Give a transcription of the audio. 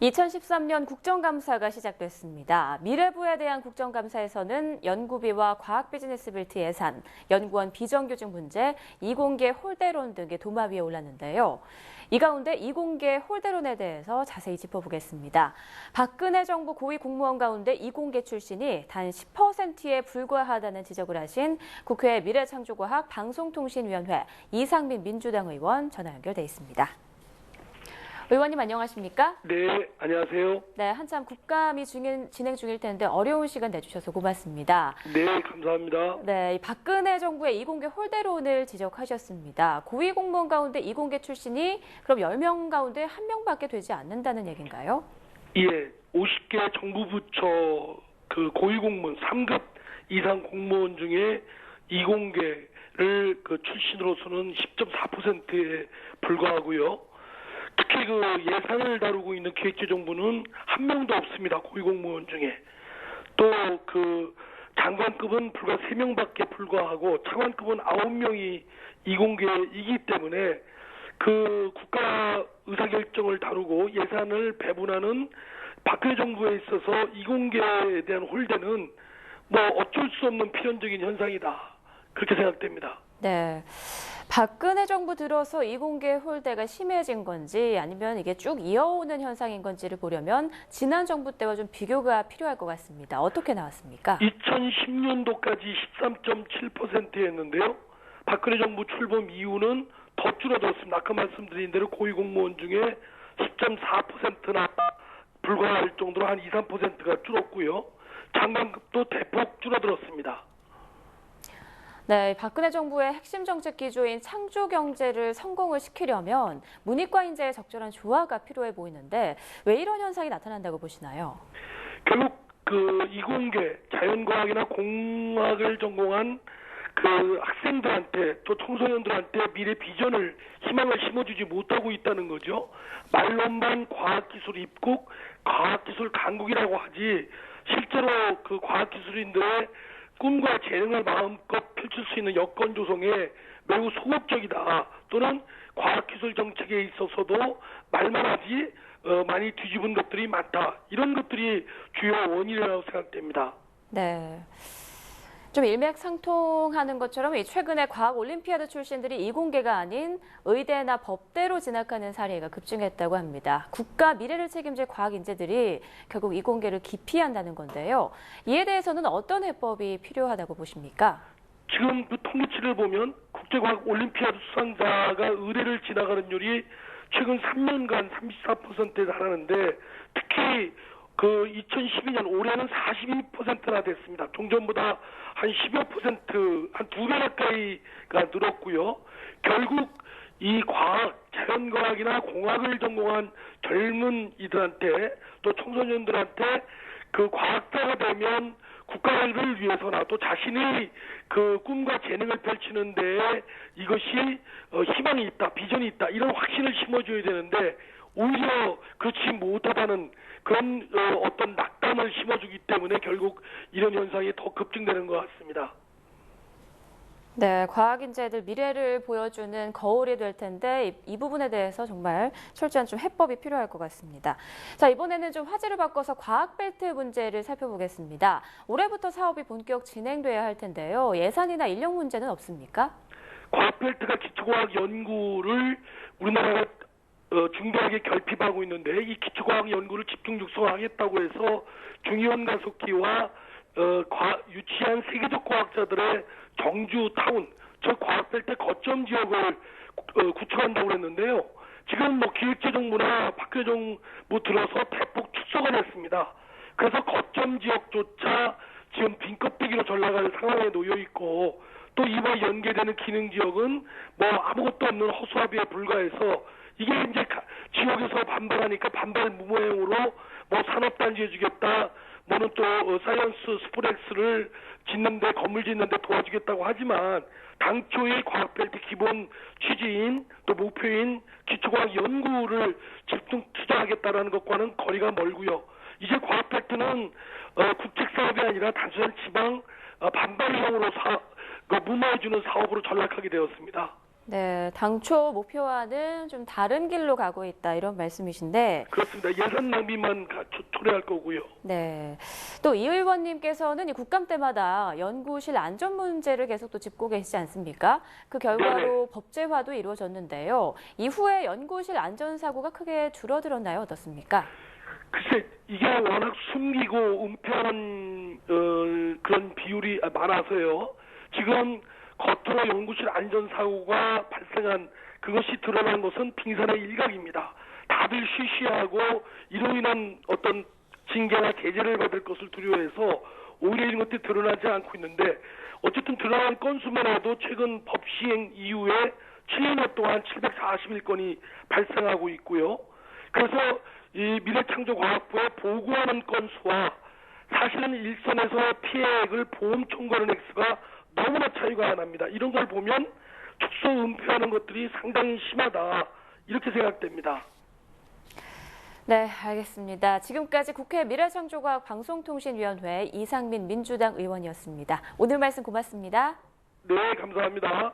2013년 국정감사가 시작됐습니다. 미래부에 대한 국정감사에서는 연구비와 과학비즈니스빌트 예산, 연구원 비정규직 문제, 이공계 홀대론 등의 도마 위에 올랐는데요. 이 가운데 이공계 홀대론에 대해서 자세히 짚어보겠습니다. 박근혜 정부 고위 공무원 가운데 이공계 출신이 단 10%에 불과하다는 지적을 하신 국회 미래창조과학 방송통신위원회 이상민 민주당 의원 전화 연결돼 있습니다. 의원님 안녕하십니까? 네, 안녕하세요. 네, 한참 국감이 진행 중일 텐데 어려운 시간 내주셔서 고맙습니다. 네, 감사합니다. 네, 이 박근혜 정부의 이공계 홀대론을 지적하셨습니다. 고위공무원 가운데 이공계 출신이 그럼 10명 가운데 1명밖에 되지 않는다는 얘기인가요? 예, 50개 정부 부처 그 고위공무원 3급 이상 공무원 중에 이공계를 출신으로서는 10.4%에 불과하고요. 특히 예산을 다루고 있는 기획재정부는 한 명도 없습니다. 고위공무원 중에. 또 장관급은 불과 3명밖에 불과하고 차관급은 9명이 이공계이기 때문에 국가 의사결정을 다루고 예산을 배분하는 박근혜 정부에 있어서 이공계에 대한 홀대는 어쩔 수 없는 필연적인 현상이다. 그렇게 생각됩니다. 네. 박근혜 정부 들어서 이공계 홀대가 심해진 건지 아니면 이게 쭉 이어오는 현상인 건지를 보려면 지난 정부 때와 좀 비교가 필요할 것 같습니다. 어떻게 나왔습니까? 2010년도까지 13.7%였는데요. 박근혜 정부 출범 이후는 더 줄어들었습니다. 아까 말씀드린 대로 고위공무원 중에 10.4%나 불과할 정도로 한 2, 3%가 줄었고요. 장관급도 대폭 줄어들었습니다. 네, 박근혜 정부의 핵심 정책 기조인 창조 경제를 성공을 시키려면 문이과 인재의 적절한 조화가 필요해 보이는데 왜 이런 현상이 나타난다고 보시나요? 결국 이공계, 자연과학이나 공학을 전공한 학생들한테 또 청소년들한테 미래 비전을 희망을 심어주지 못하고 있다는 거죠. 말로만 과학기술 입국, 과학기술 강국이라고 하지 실제로 과학기술인들의 꿈과 재능을 마음껏 펼칠 수 있는 여건 조성에 매우 소극적이다. 또는 과학기술 정책에 있어서도 말만 하지 많이 뒤집은 것들이 많다. 이런 것들이 주요 원인이라고 생각됩니다. 네. 좀 일맥상통하는 것처럼 최근에 과학올림피아드 출신들이 이공계가 아닌 의대나 법대로 진학하는 사례가 급증했다고 합니다. 국가 미래를 책임질 과학 인재들이 결국 이공계를 기피한다는 건데요. 이에 대해서는 어떤 해법이 필요하다고 보십니까? 지금 통계치를 보면 국제과학올림피아드 수상자가 의대를 진학하는 율이 최근 3년간 34%에 달하는데 특히 2012년 올해는 42%나 됐습니다. 종전보다 한 10여 %, 한 2배 가까이가 늘었고요. 결국 이 자연과학이나 공학을 전공한 젊은 이들한테 또 청소년들한테 과학자가 되면 국가를 위해서나 또 자신의 꿈과 재능을 펼치는 데에 이것이 희망이 있다, 비전이 있다 이런 확신을 심어줘야 되는데 오히려 그렇지 못하다는 그런 어떤 낙담을 심어주기 때문에 결국 이런 현상이 더 급증되는 것 같습니다. 네, 과학인재들 미래를 보여주는 거울이 될 텐데 이 부분에 대해서 정말 철저한 좀 해법이 필요할 것 같습니다. 자, 이번에는 좀 화제를 바꿔서 과학벨트 문제를 살펴보겠습니다. 올해부터 사업이 본격 진행돼야 할 텐데요. 예산이나 인력 문제는 없습니까? 과학벨트가 기초과학 연구를 우리나라가 중대하게 결핍하고 있는데 이 기초과학 연구를 집중 육성하겠다고 해서 중의원 가속기와 유치한 세계적 과학자들의 정주 타운, 저 과학벨트 거점 지역을 구축한다고 했는데요. 지금 기획재정부나 박근혜 정부 들어서 대폭 축소가 됐습니다. 그래서 거점 지역조차 지금 빈껍데기로 전락할 상황에 놓여 있고 또 이와 연계되는 기능 지역은 아무것도 없는 허수아비에 불과해서 이게 이제 지역에서 반발하니까 반발 무모행으로 산업단지 해주겠다, 뭐는 또 사이언스 스포렉스를 짓는데 건물 짓는데 도와주겠다고 하지만 당초의 과학벨트 기본 취지인 또 목표인 기초과학 연구를 집중 투자하겠다라는 것과는 거리가 멀고요. 이제 과학벨트는 국책 사업이 아니라 단순한 지방 반발형으로 무마해주는 사업으로 전락하게 되었습니다. 네, 당초 목표와는 좀 다른 길로 가고 있다 이런 말씀이신데 그렇습니다. 예산 낭비만 초래할 거고요. 네. 또 이 의원님께서는 이 국감 때마다 연구실 안전 문제를 계속 또 짚고 계시지 않습니까? 그 결과로 법제화도 이루어졌는데요. 이후에 연구실 안전사고가 크게 줄어들었나요? 어떻습니까? 글쎄, 이게 워낙 숨기고 은폐하는 그런 비율이 많아서요. 지금 겉으로 연구실 안전사고가 발생한 그것이 드러난 것은 빙산의 일각입니다. 다들 쉬쉬하고 이로 인한 어떤 징계나 제재를 받을 것을 두려워해서 오히려 이런 것들이 드러나지 않고 있는데 어쨌든 드러난 건수만 해도 최근 법 시행 이후에 7년 동안 741건이 발생하고 있고요. 그래서 이 미래창조과학부에 보고하는 건수와 사실은 일선에서 피해액을 보험 청구하는 액수가 너무나 차이가 납니다. 이런 걸 보면 축소 은폐하는 것들이 상당히 심하다 이렇게 생각됩니다. 네, 알겠습니다. 지금까지 국회 미래창조과학 방송통신위원회 이상민 민주당 의원이었습니다. 오늘 말씀 고맙습니다. 네, 감사합니다.